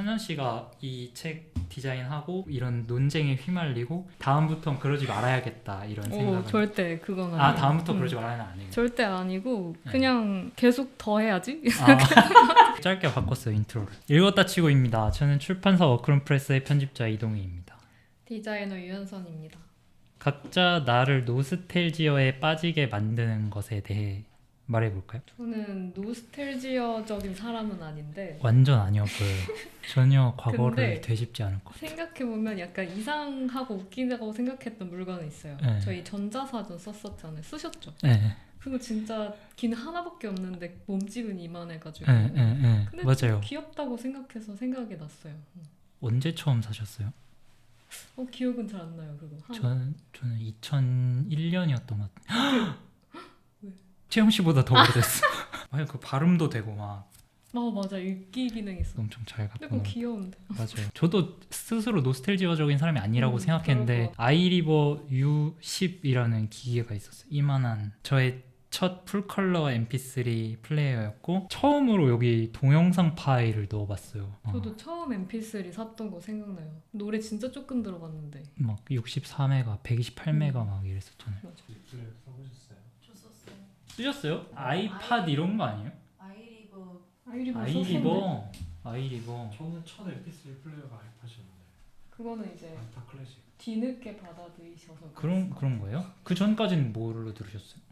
현현 씨가 이 책 디자인하고 이런 논쟁에 휘말리고 다음부턴 그러지 말아야겠다 이런 생각은. 절대 그건 아니에요. 아 다음부터 그러지 말아야는 아니에요. 절대 아니고 네. 그냥 계속 더 해야지. 짧게 바꿨어요 인트로를. 읽었다 치고입니다. 저는 출판사 워크룸프레스의 편집자 이동희입니다. 디자이너 유현선입니다. 각자 나를 노스텔지어에 빠지게 만드는 것에 대해 말해볼까요? 저는 노스텔지어적인 사람은 아닌데 완전 아니어 보여요. 전혀 과거를 근데 되짚지 않을 것 같아요. 생각해보면 약간 이상하고 웃기다고 생각했던 물건은 있어요. 네. 저희 전자사전 썼었잖아요. 쓰셨죠? 네. 그거 진짜 긴 하나밖에 없는데 몸집은 이만해가지고 네. 근데 맞아요. 귀엽다고 생각해서 생각이 났어요. 언제 처음 사셨어요? 기억은 잘 안 나요. 그거 저는 2001년이었던 것 같아요. 왜? 채영 씨보다 더 오래됐어. 아니 그 발음도 되고 막 맞아. 읽기 기능 있어. 엄청 잘 근데 갖고 그거 귀여운데. 맞아요. 저도 스스로 노스텔지어적인 사람이 아니라고 그럴 생각했는데 것 아이리버 U10이라는 기계가 있었어요. 이만한 저의 첫 풀컬러 MP3 플레이어였고 처음으로 여기 동영상 파일을 넣어봤어요. 저도 처음 MP3 샀던 거 생각나요. 노래 진짜 조금 들어봤는데. 막 64메가, 128메가 막 이랬었잖아요. 맞아. 리플 써보셨어요? 저 썼어요. 쓰셨어요? 아이팟 이런 거 아니에요? 아이리버 아이리버. 저는 첫 MP3 플레이어가 아이팟이었는데 그거는 이제 아이팟 클래식. 뒤늦게 받아들이셔서 그런 거예요? 그 전까지는 뭘로 들으셨어요?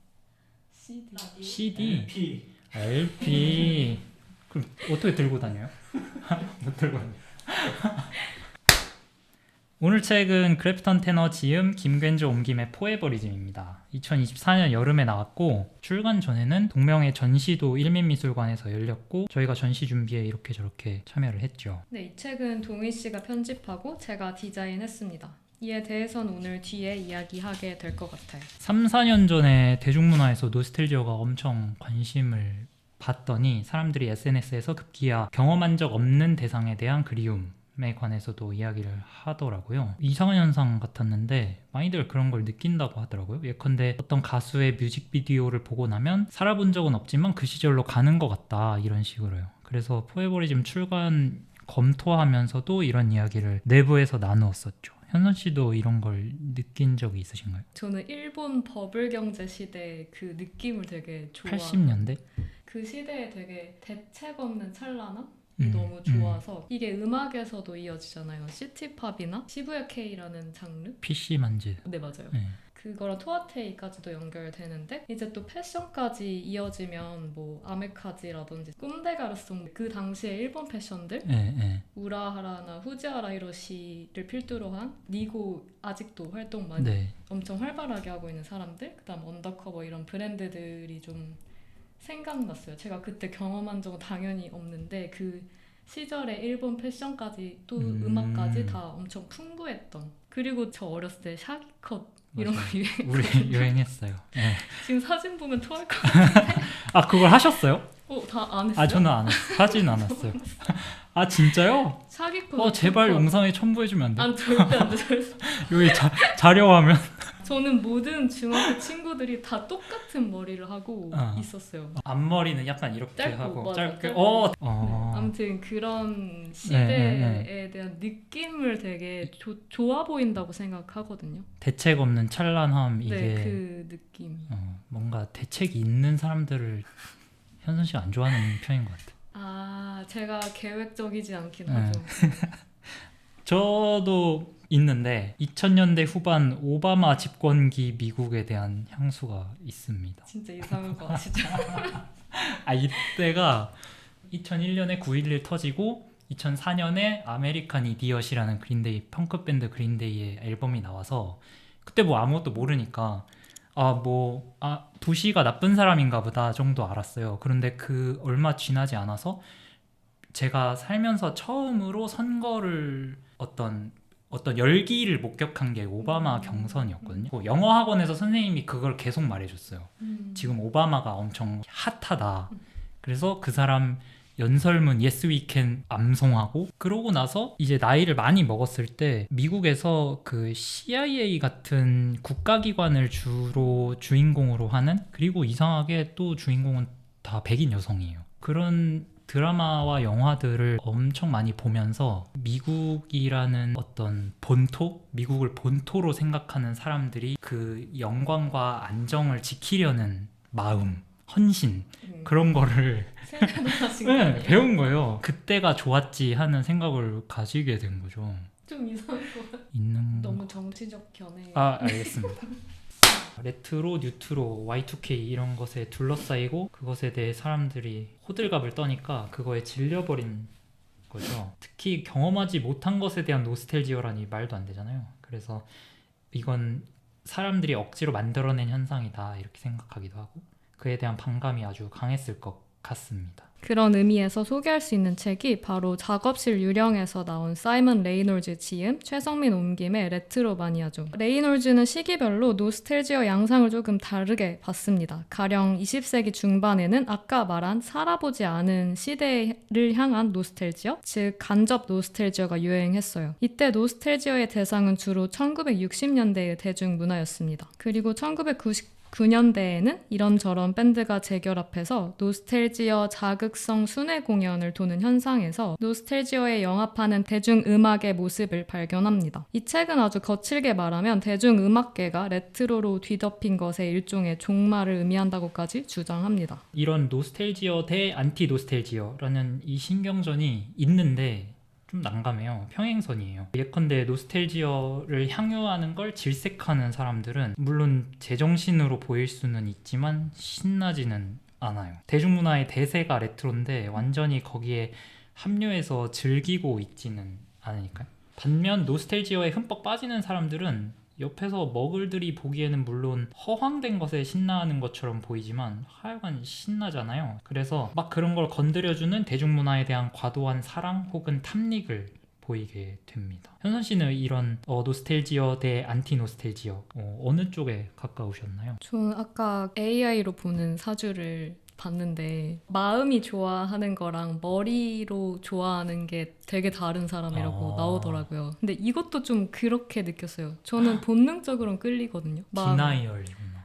CD. 라디오. CD, LP. LP. 그럼 어떻게 들고 다녀요? 못 들고 다녀요. 오늘 책은 크래프턴 테너 지음 김괜조 옮김의 포에버리즘입니다. 2024년 여름에 나왔고 출간 전에는 동명의 전시도 일민미술관에서 열렸고 저희가 전시 준비에 이렇게 저렇게 참여를 했죠. 네, 이 책은 동희 씨가 편집하고 제가 디자인했습니다. 이에 대해서는 오늘 뒤에 이야기하게 될 것 같아요. 3, 4년 전에 대중문화에서 노스텔지어가 엄청 관심을 받더니 사람들이 SNS에서 급기야 경험한 적 없는 대상에 대한 그리움에 관해서도 이야기를 하더라고요. 이상한 현상 같았는데 많이들 그런 걸 느낀다고 하더라고요. 예컨대 어떤 가수의 뮤직비디오를 보고 나면 살아본 적은 없지만 그 시절로 가는 것 같다 이런 식으로요. 그래서 포에버리즘 출간 검토하면서도 이런 이야기를 내부에서 나누었었죠. 현선 씨도 이런 걸 느낀 적이 있으신가요? 저는 일본 버블 경제 시대 그 느낌을 되게 좋아. 80년대? 그 시대에 되게 대책 없는 찬란함이 너무 좋아서 이게 음악에서도 이어지잖아요. 시티팝이나 시부야 K라는 장르? PC 만즈. 네, 맞아요. 네. 그거랑 토아테이까지도 연결되는데 이제 또 패션까지 이어지면 뭐 아메카지라든지 꼼데가르송 그 당시에 일본 패션들 네. 우라하라나 후지하라 히로시를 필두로 한 니고 아직도 활동 많이 네. 엄청 활발하게 하고 있는 사람들 그다음 언더커버 이런 브랜드들이 좀 생각났어요. 제가 그때 경험한 적은 당연히 없는데 그 시절에 일본 패션까지 또 음악까지 다 엄청 풍부했던 그리고 저 어렸을 때 샤기컷 이런 거 유행 우리 유행했어요. 네. 지금 사진 보면 토할 것 같은데 아 그걸 하셨어요? 다 안 했어요? 아 저는 안 했어요. 하진 않았어요. 아 진짜요? 샤기컷 제발 영상에 첨부해주면 안 돼요? 안 절대 안 돼. 여기 자료화면 저는 모든 중학교 친구들이 다 똑같은 머리를 하고 있었어요. 앞머리는 약간 이렇게 짧고, 하고 맞아, 짧게 짧고. 어. 아무튼 그런 시대에 네. 대한 느낌을 되게 좋아 보인다고 생각하거든요. 대책 없는 찬란함 이게 네, 그 느낌. 뭔가 대책이 있는 사람들을 현선 씨가 안 좋아하는 편인 것 같아요. 아, 제가 계획적이지 않긴 네. 하죠. 저도 있는데 2000년대 후반 오바마 집권기 미국에 대한 향수가 있습니다. 진짜 이상한 거 아시죠? 이때가 2001년에 9.11 터지고 2004년에 아메리칸 이디엇이라는 그린데이 펑크 밴드 그린데이의 앨범이 나와서 그때 뭐 아무것도 모르니까 도시가 나쁜 사람인가 보다 정도 알았어요. 그런데 그 얼마 지나지 않아서 제가 살면서 처음으로 선거를 어떤 열기를 목격한 게 오바마 경선이었거든요. 영어 학원에서 선생님이 그걸 계속 말해줬어요. 지금 오바마가 엄청 핫하다. 그래서 그 사람 연설문 Yes We Can 암송하고 그러고 나서 이제 나이를 많이 먹었을 때 미국에서 그 CIA 같은 국가기관을 주로 주인공으로 하는 그리고 이상하게 또 주인공은 다 백인 여성이에요. 그런 드라마와 영화들을 엄청 많이 보면서 미국이라는 어떤 본토? 미국을 본토로 생각하는 사람들이 그 영광과 안정을 지키려는 마음, 헌신 그런 거를 세뇌당하신 네, 거예요. 배운 거예요. 그때가 좋았지 하는 생각을 가지게 된 거죠. 좀 이상한 거 같아. 있는 너무 정치적 견해. 알겠습니다. 레트로, 뉴트로, Y2K 이런 것에 둘러싸이고 그것에 대해 사람들이 호들갑을 떠니까 그거에 질려버린 거죠. 특히 경험하지 못한 것에 대한 노스텔지어라니 말도 안 되잖아요. 그래서 이건 사람들이 억지로 만들어낸 현상이다 이렇게 생각하기도 하고 그에 대한 반감이 아주 강했을 것 같습니다. 그런 의미에서 소개할 수 있는 책이 바로 작업실 유령에서 나온 사이먼 레이놀즈 지음, 최성민 옮김의 레트로마니아죠. 레이놀즈는 시기별로 노스텔지어 양상을 조금 다르게 봤습니다. 가령 20세기 중반에는 아까 말한 살아보지 않은 시대를 향한 노스텔지어, 즉 간접 노스텔지어가 유행했어요. 이때 노스텔지어의 대상은 주로 1960년대의 대중문화였습니다. 그리고 1999년대에는 이런저런 밴드가 재결합해서 노스텔지어 자극성 순회 공연을 도는 현상에서 노스텔지어에 영합하는 대중음악의 모습을 발견합니다. 이 책은 아주 거칠게 말하면 대중음악계가 레트로로 뒤덮인 것의 일종의 종말을 의미한다고까지 주장합니다. 이런 노스텔지어 대 안티 노스텔지어라는 이 신경전이 있는데 좀 난감해요. 평행선이에요. 예컨대 노스텔지어를 향유하는 걸 질색하는 사람들은 물론 제정신으로 보일 수는 있지만 신나지는 않아요. 대중문화의 대세가 레트로인데 완전히 거기에 합류해서 즐기고 있지는 않으니까요. 반면 노스텔지어에 흠뻑 빠지는 사람들은 옆에서 머글들이 보기에는 물론 허황된 것에 신나하는 것처럼 보이지만 하여간 신나잖아요. 그래서 막 그런 걸 건드려주는 대중문화에 대한 과도한 사랑 혹은 탐닉을 보이게 됩니다. 현선 씨는 이런 노스텔지어 대 안티 노스텔지어 어느 쪽에 가까우셨나요? 저는 아까 AI로 보는 사주를 봤는데 마음이 좋아하는 거랑 머리로 좋아하는 게 되게 다른 사람이라고 나오더라고요. 근데 이것도 좀 그렇게 느꼈어요. 저는 본능적으로는 끌리거든요. 디나이얼이구나.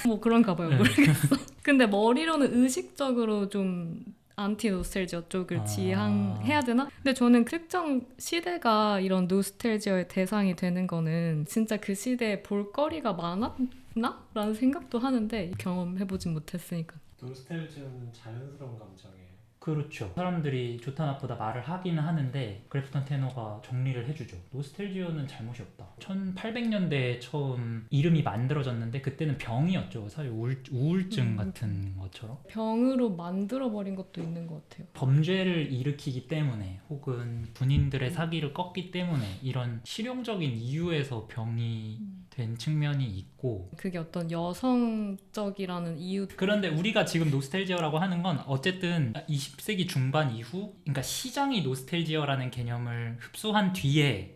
뭐 그런가 봐요. 네. 모르겠어. 근데 머리로는 의식적으로 좀 안티 노스텔지어 쪽을 지향해야 되나? 근데 저는 특정 시대가 이런 노스텔지어의 대상이 되는 거는 진짜 그 시대에 볼거리가 많았나? 라는 생각도 하는데 경험해보진 못했으니까. 노스텔지어는 자연스러운 감정이에요. 그렇죠. 사람들이 좋다 나쁘다 말을 하기는 하는데 그래프턴 테너가 정리를 해주죠. 노스텔지어는 잘못이 없다. 1800년대에 처음 이름이 만들어졌는데 그때는 병이었죠. 사실 우울증 같은 것처럼. 병으로 만들어버린 것도 있는 것 같아요. 범죄를 일으키기 때문에 혹은 군인들의 사기를 꺾기 때문에 이런 실용적인 이유에서 병이 된 측면이 있고 그게 어떤 여성적이라는 이유. 그런데 우리가 지금 노스텔지어라고 하는 건 어쨌든 20세기 중반 이후 그러니까 시장이 노스텔지어라는 개념을 흡수한 뒤에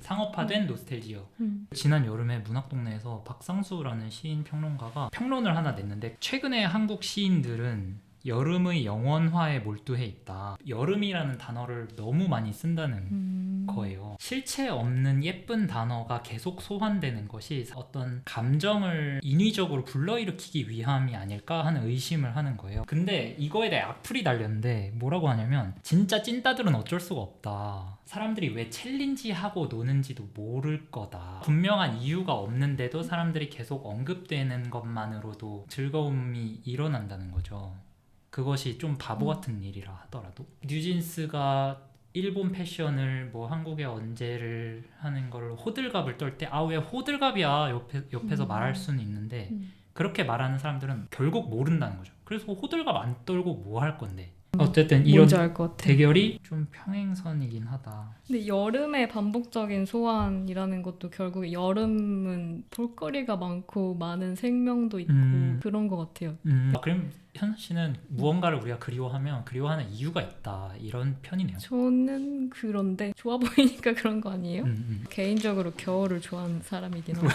상업화된 노스텔지어. 지난 여름에 문학동네에서 박상수라는 시인 평론가가 평론을 하나 냈는데 최근에 한국 시인들은 여름의 영원화에 몰두해 있다. 여름이라는 단어를 너무 많이 쓴다는 거예요. 실체 없는 예쁜 단어가 계속 소환되는 것이 어떤 감정을 인위적으로 불러일으키기 위함이 아닐까 하는 의심을 하는 거예요. 근데 이거에 대해 악플이 달렸는데 뭐라고 하냐면 진짜 찐따들은 어쩔 수가 없다. 사람들이 왜 챌린지하고 노는지도 모를 거다. 분명한 이유가 없는데도 사람들이 계속 언급되는 것만으로도 즐거움이 일어난다는 거죠. 그것이 좀 바보 같은 일이라 하더라도 뉴진스가 일본 패션을 뭐 한국에 언제를 하는 걸 호들갑을 떨 때 왜 호들갑이야 옆에서 말할 수는 있는데 그렇게 말하는 사람들은 결국 모른다는 거죠. 그래서 호들갑 안 떨고 뭐 할 건데 어쨌든 이런 대결이 좀 평행선이긴 하다. 근데 여름의 반복적인 소환이라는 것도 결국 여름은 볼거리가 많고 많은 생명도 있고 그런 것 같아요. 그럼 현선 씨는 무언가를 우리가 그리워하면 그리워하는 이유가 있다 이런 편이네요. 저는 그런데 좋아 보이니까 그런 거 아니에요? 개인적으로 겨울을 좋아하는 사람이긴 하고.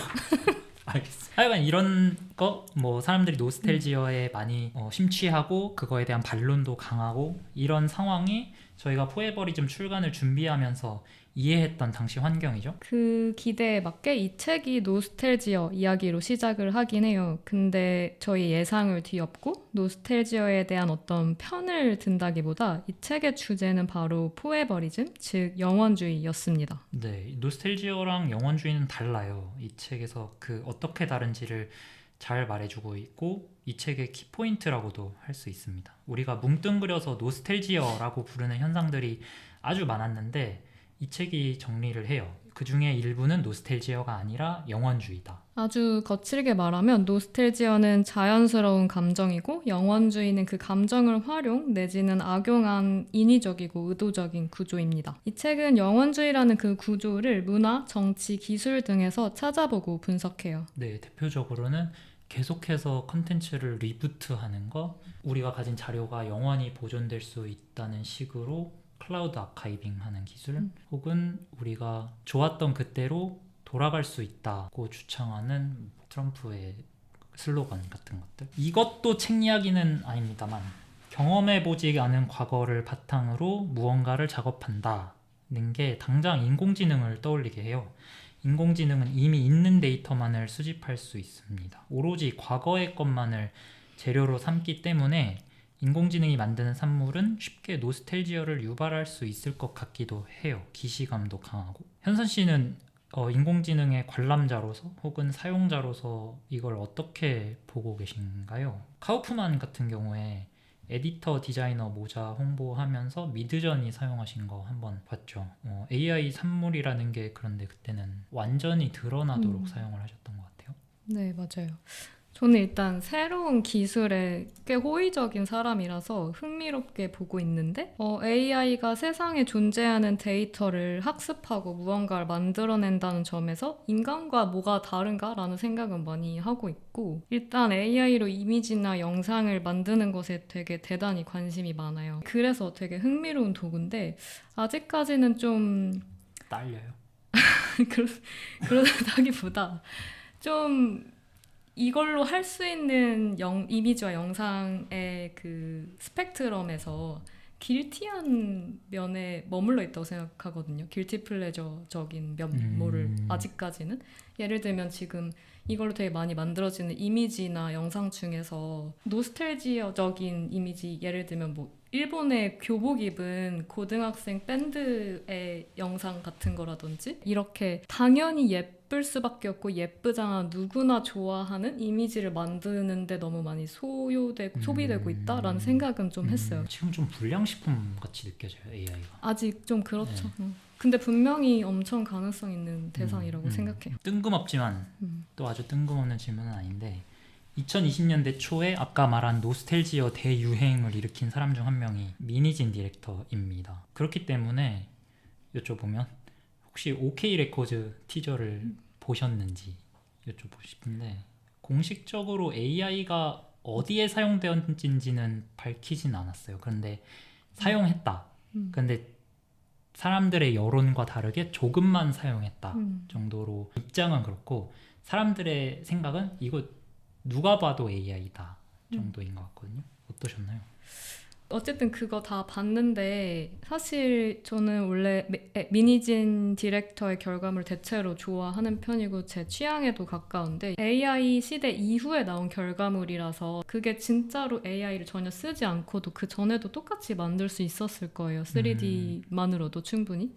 알겠어. 하여간 이런 거 뭐 사람들이 노스텔지어에 많이 심취하고 그거에 대한 반론도 강하고 이런 상황이 저희가 포에버리즘 출간을 준비하면서 이해했던 당시 환경이죠. 그 기대에 맞게 이 책이 노스텔지어 이야기로 시작을 하긴 해요. 근데 저희 예상을 뒤엎고 노스텔지어에 대한 어떤 편을 든다기보다 이 책의 주제는 바로 포에버리즘, 즉 영원주의였습니다. 네, 노스텔지어랑 영원주의는 달라요. 이 책에서 그 어떻게 다른지를 잘 말해주고 있고 이 책의 키포인트라고도 할 수 있습니다. 우리가 뭉뚱그려서 노스텔지어라고 부르는 현상들이 아주 많았는데 이 책이 정리를 해요. 그 중에 일부는 노스텔지어가 아니라 영원주의다. 아주 거칠게 말하면 노스텔지어는 자연스러운 감정이고 영원주의는 그 감정을 활용 내지는 악용한 인위적이고 의도적인 구조입니다. 이 책은 영원주의라는 그 구조를 문화, 정치, 기술 등에서 찾아보고 분석해요. 네, 대표적으로는 계속해서 컨텐츠를 리부트하는 거, 우리가 가진 자료가 영원히 보존될 수 있다는 식으로 클라우드 아카이빙 하는 기술, 혹은 우리가 좋았던 그때로 돌아갈 수 있다고 주창하는 트럼프의 슬로건 같은 것들. 이것도 책 이야기는 아닙니다만 경험해보지 않은 과거를 바탕으로 무언가를 작업한다는 게 당장 인공지능을 떠올리게 해요. 인공지능은 이미 있는 데이터만을 수집할 수 있습니다. 오로지 과거의 것만을 재료로 삼기 때문에 인공지능이 만드는 산물은 쉽게 노스텔지어를 유발할 수 있을 것 같기도 해요. 기시감도 강하고. 현선 씨는 인공지능의 관람자로서 혹은 사용자로서 이걸 어떻게 보고 계신가요? 카우프만 같은 경우에 에디터 디자이너 모자 홍보하면서 미드전이 사용하신 거 한번 봤죠. AI 산물이라는 게 그런데 그때는 완전히 드러나도록 사용을 하셨던 것 같아요. 네, 맞아요. 저는 일단 새로운 기술에 꽤 호의적인 사람이라서 흥미롭게 보고 있는데 AI가 세상에 존재하는 데이터를 학습하고 무언가를 만들어낸다는 점에서 인간과 뭐가 다른가라는 생각은 많이 하고 있고 일단 AI로 이미지나 영상을 만드는 것에 되게 대단히 관심이 많아요. 그래서 되게 흥미로운 도구인데 아직까지는 좀 딸려요. 그러다기보다 좀 이걸로 할 수 있는 이미지와 영상의 그 스펙트럼에서 길티한 면에 머물러 있다고 생각하거든요. 길티 플레저적인 면모를 아직까지는. 예를 들면 지금 이걸로 되게 많이 만들어지는 이미지나 영상 중에서 노스텔지어적인 이미지, 예를 들면 뭐 일본의 교복 입은 고등학생 밴드의 영상 같은 거라든지 이렇게 당연히 예쁠 수밖에 없고 예쁘잖아 누구나 좋아하는 이미지를 만드는데 너무 많이 소비되고 있다라는 생각은 좀 했어요. 지금 좀 불량식품 같이 느껴져요, AI가. 아직 좀 그렇죠. 근데 분명히 엄청 가능성 있는 대상이라고 생각해요. 뜬금없지만 또 아주 뜬금없는 질문은 아닌데 2020년대 초에 아까 말한 노스텔지어 대유행을 일으킨 사람 중 한 명이 미니진 디렉터입니다. 그렇기 때문에 여쭤보면 혹시 OK 레코드 티저를 보셨는지 여쭤보고 싶은데 공식적으로 AI가 어디에 사용되었는지는 밝히진 않았어요. 그런데 사용했다. 그런데 사람들의 여론과 다르게 조금만 사용했다 정도로 입장은 그렇고 사람들의 생각은 이거 누가 봐도 AI다 정도인 것 같거든요. 어떠셨나요? 어쨌든 그거 다 봤는데 사실 저는 원래 미니진 디렉터의 결과물 대체로 좋아하는 편이고 제 취향에도 가까운데 AI 시대 이후에 나온 결과물이라서 그게 진짜로 AI를 전혀 쓰지 않고도 그 전에도 똑같이 만들 수 있었을 거예요. 3D만으로도 충분히.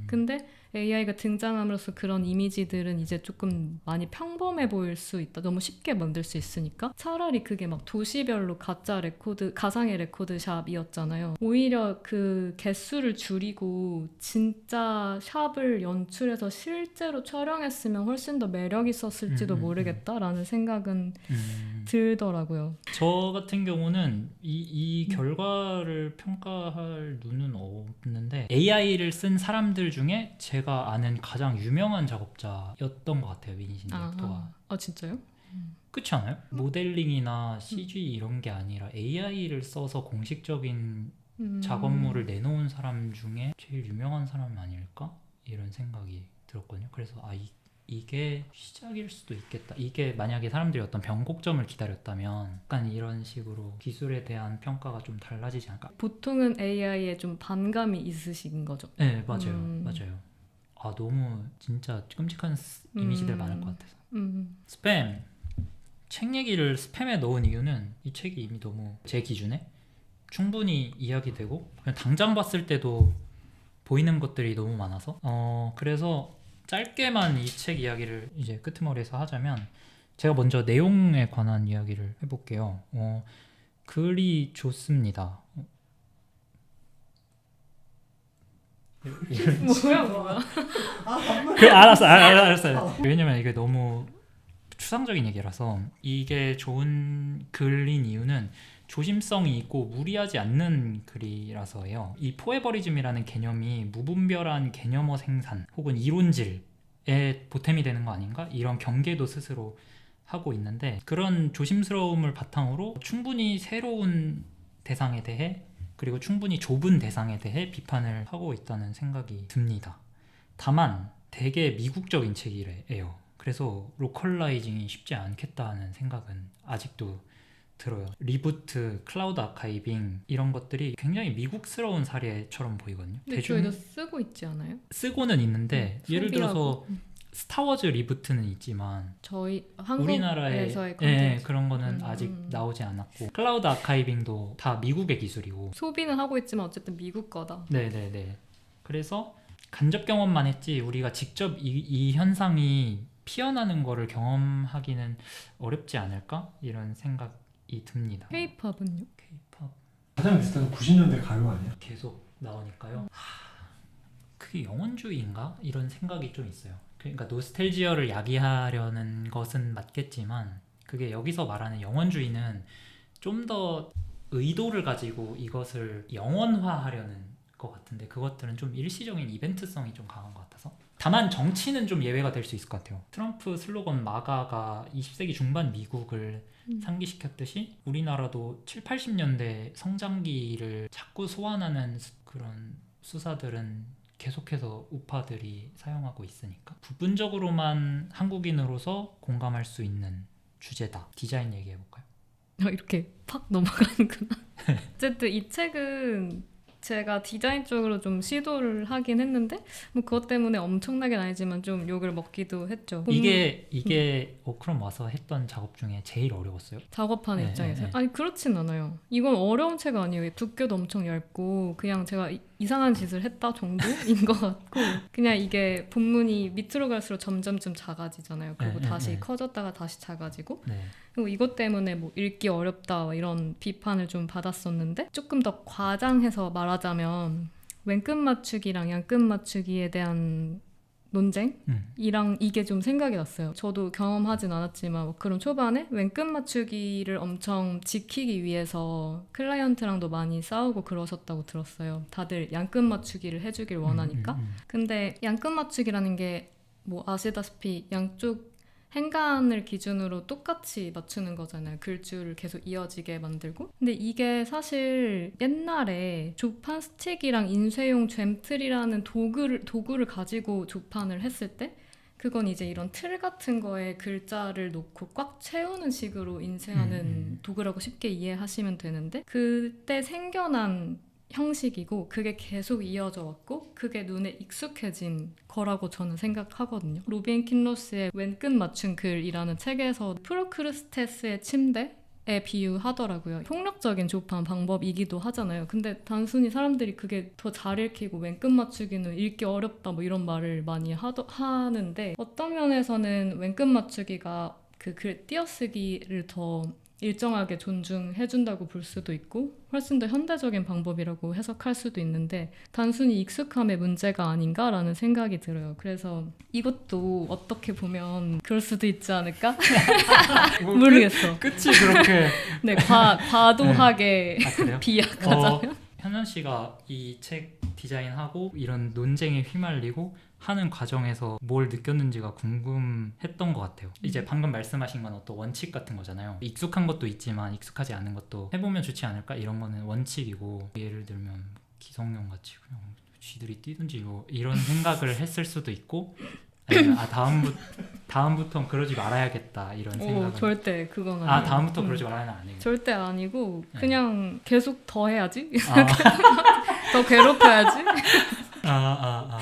근데 AI가 등장함으로써 그런 이미지들은 이제 조금 많이 평범해 보일 수 있다. 너무 쉽게 만들 수 있으니까. 차라리 그게 막 도시별로 가상의 레코드샵이었잖아요. 오히려 그 개수를 줄이고 진짜 샵을 연출해서 실제로 촬영했으면 훨씬 더 매력 있었을지도 모르겠다라는 생각은 들더라고요. 저 같은 경우는 이 결과를 평가할 눈은 없는데 AI를 쓴 사람들 중에 제가 아는 가장 유명한 작업자였던 것 같아요. 미니진 디렉터가. 아 진짜요? 그렇지 않아요? 모델링이나 CG 이런 게 아니라 AI를 써서 공식적인 작업물을 내놓은 사람 중에 제일 유명한 사람 아닐까? 이런 생각이 들었거든요. 그래서 이게 시작일 수도 있겠다. 이게 만약에 사람들이 어떤 변곡점을 기다렸다면 약간 이런 식으로 기술에 대한 평가가 좀 달라지지 않을까? 보통은 AI에 좀 반감이 있으신 거죠. 네, 맞아요. 맞아요. 아, 너무 진짜 끔찍한 이미지들 많을 것 같아서. 스팸. 책 얘기를 스팸에 넣은 이유는 이 책이 이미 너무 제 기준에 충분히 이야기되고 그냥 당장 봤을 때도 보이는 것들이 너무 많아서 그래서 짧게만 이 책 이야기를 이제 끄트머리에서 하자면 제가 먼저 내용에 관한 이야기를 해볼게요. 글이 좋습니다. 뭐야? 알았어요. 왜냐면 이게 너무 추상적인 얘기라서 이게 좋은 글인 이유는 조심성이 있고 무리하지 않는 글이라서예요. 이 포에버리즘이라는 개념이 무분별한 개념어 생산 혹은 이론질에 보탬이 되는 거 아닌가? 이런 경계도 스스로 하고 있는데 그런 조심스러움을 바탕으로 충분히 새로운 대상에 대해 그리고 충분히 좁은 대상에 대해 비판을 하고 있다는 생각이 듭니다. 다만 되게 미국적인 책이래요. 그래서 로컬라이징이 쉽지 않겠다는 생각은 아직도 들어요. 리부트, 클라우드 아카이빙 이런 것들이 굉장히 미국스러운 사례처럼 보이거든요. 근데 저희도 쓰고 있지 않아요? 쓰고는 있는데 예를 들어서 소비하고. 스타워즈 리부트는 있지만 저희 우리나라의 한국에서의 컨텐츠 그런 거는 아직 나오지 않았고 클라우드 아카이빙도 다 미국의 기술이고 소비는 하고 있지만 어쨌든 미국 거다. 네네네. 그래서 간접 경험만 했지 우리가 직접 이 현상이 피어나는 거를 경험하기는 어렵지 않을까? 이런 생각이 듭니다. K-팝은요? K-팝 가장 비슷한 90년대 가요 아니야? 계속 나오니까요. 그게 영원주의인가? 이런 생각이 좀 있어요. 그러니까 노스텔지어를 야기하려는 것은 맞겠지만 그게 여기서 말하는 영원주의는 좀 더 의도를 가지고 이것을 영원화하려는 것 같은데 그것들은 좀 일시적인 이벤트성이 좀 강한 것 같아서 다만 정치는 좀 예외가 될 수 있을 것 같아요. 트럼프 슬로건 마가가 20세기 중반 미국을 상기시켰듯이 우리나라도 7, 80년대 성장기를 자꾸 소환하는 그런 수사들은 계속해서 우파들이 사용하고 있으니까 부분적으로만 한국인으로서 공감할 수 있는 주제다. 디자인 얘기해볼까요? 이렇게 팍 넘어가는구나. 어쨌든 이 책은 제가 디자인 쪽으로 좀 시도를 하긴 했는데 뭐 그것 때문에 엄청나게 아니지만 좀 욕을 먹기도 했죠. 이게 오크럼 와서 했던 작업 중에 제일 어려웠어요? 작업하는 입장에서요? 아니 그렇진 않아요. 이건 어려운 책 아니에요. 두께도 엄청 얇고 그냥 제가 이상한 짓을 했다 정도인 것 같고 그냥 이게 본문이 밑으로 갈수록 점점점 작아지잖아요. 그리고 다시 커졌다가 다시 작아지고 네. 그리고 이것 때문에 뭐 읽기 어렵다 이런 비판을 좀 받았었는데 조금 더 과장해서 말하자면 왼끝 맞추기랑 양끝 맞추기에 대한 논쟁이랑 이게 좀 생각이 났어요. 저도 경험하진 않았지만 그럼 초반에 왼끝 맞추기를 엄청 지키기 위해서 클라이언트랑도 많이 싸우고 그러셨다고 들었어요. 다들 양끝 맞추기를 해주길 원하니까. 근데 양끝 맞추기라는 게 뭐 아시다시피 양쪽 행간을 기준으로 똑같이 맞추는 거잖아요. 글줄을 계속 이어지게 만들고. 근데 이게 사실 옛날에 조판 스틱이랑 인쇄용 잼틀이라는 도구를 가지고 조판을 했을 때 그건 이제 이런 틀 같은 거에 글자를 놓고 꽉 채우는 식으로 인쇄하는 도구라고 쉽게 이해하시면 되는데 그때 생겨난 형식이고 그게 계속 이어져 왔고 그게 눈에 익숙해진 거라고 저는 생각하거든요. 로빈 킨로스의 왼끝 맞춘 글이라는 책에서 프로크루스테스의 침대에 비유하더라고요. 폭력적인 조판 방법이기도 하잖아요. 근데 단순히 사람들이 그게 더 잘 읽히고 왼끝 맞추기는 읽기 어렵다 뭐 이런 말을 많이 하는데 어떤 면에서는 왼끝 맞추기가 그 글 띄어쓰기를 더 일정하게 존중해준다고 볼 수도 있고 훨씬 더 현대적인 방법이라고 해석할 수도 있는데 단순히 익숙함의 문제가 아닌가라는 생각이 들어요. 그래서 이것도 어떻게 보면 그럴 수도 있지 않을까? 모르겠어. 끝이 그렇게 네, 과도하게 비약하자면 현연 씨가 이 책 디자인하고 이런 논쟁에 휘말리고 하는 과정에서 뭘 느꼈는지가 궁금했던 것 같아요. 이제 방금 말씀하신 건 어떤 원칙 같은 거잖아요. 익숙한 것도 있지만 익숙하지 않은 것도 해보면 좋지 않을까? 이런 거는 원칙이고 예를 들면 기성용 같이 그냥 쥐들이 뛰든지 뭐 이런 생각을 했을 수도 있고 아니면 다음부턴 그러지 말아야겠다 이런 생각은. 절대 그건 아니에요. 아 다음부터 그러지 말아야는 아니에요. 절대 아니고 네. 그냥 계속 더 해야지. 아, 더 괴롭혀야지. 아,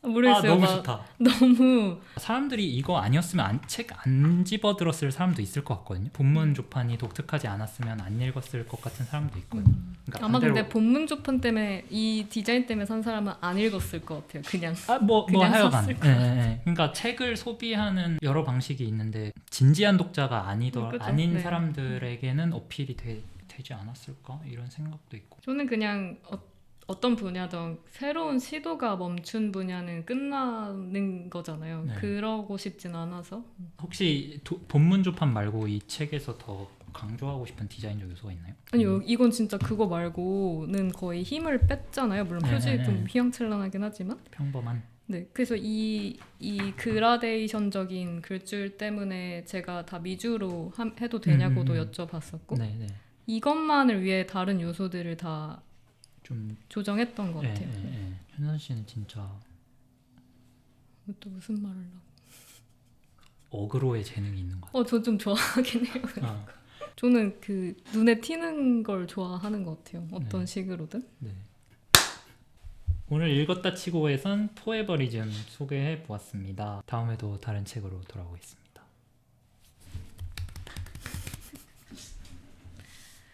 모르겠어요. 너무 막 좋다. 너무 사람들이 이거 아니었으면 책 안 집어들었을 사람도 있을 것 같거든요. 본문 조판이 독특하지 않았으면 안 읽었을 것 같은 사람도 있거든요. 그러니까 아마 반대로, 근데 본문 조판 때문에 이 디자인 때문에 산 사람은 안 읽었을 것 같아요. 그냥 뭐 그냥 하여간 샀을 그러니까 책을 소비하는 여러 방식이 있는데 진지한 독자가 그죠? 아닌 네. 사람들에게는 어필이 되지 않았을까 이런 생각도 있고. 저는 그냥 어떤 분야든 새로운 시도가 멈춘 분야는 끝나는 거잖아요. 네. 그러고 싶진 않아서. 혹시 본문 조판 말고 이 책에서 더 강조하고 싶은 디자인적 요소가 있나요? 아니요, 이건 진짜 그거 말고는 거의 힘을 뺐잖아요. 물론 네, 표지 네, 좀 네. 휘황찬란하긴 하지만. 평범한. 네, 그래서 이 그라데이션적인 글줄 때문에 제가 다 미주로 해도 되냐고도 여쭤봤었고 네네. 이것만을 위해 다른 요소들을 다 좀 조정했던 것 같아요. 현선 씨는 진짜 또 무슨 말을 하고? 어그로의 재능이 있는 것 같아요. 저 좀 좋아하긴 해요. 저는 그 눈에 튀는 걸 좋아하는 것 같아요. 어떤 네. 식으로든. 네. 오늘 읽었다 치고에선 포에버리즘 소개해 보았습니다. 다음에도 다른 책으로 돌아오겠습니다.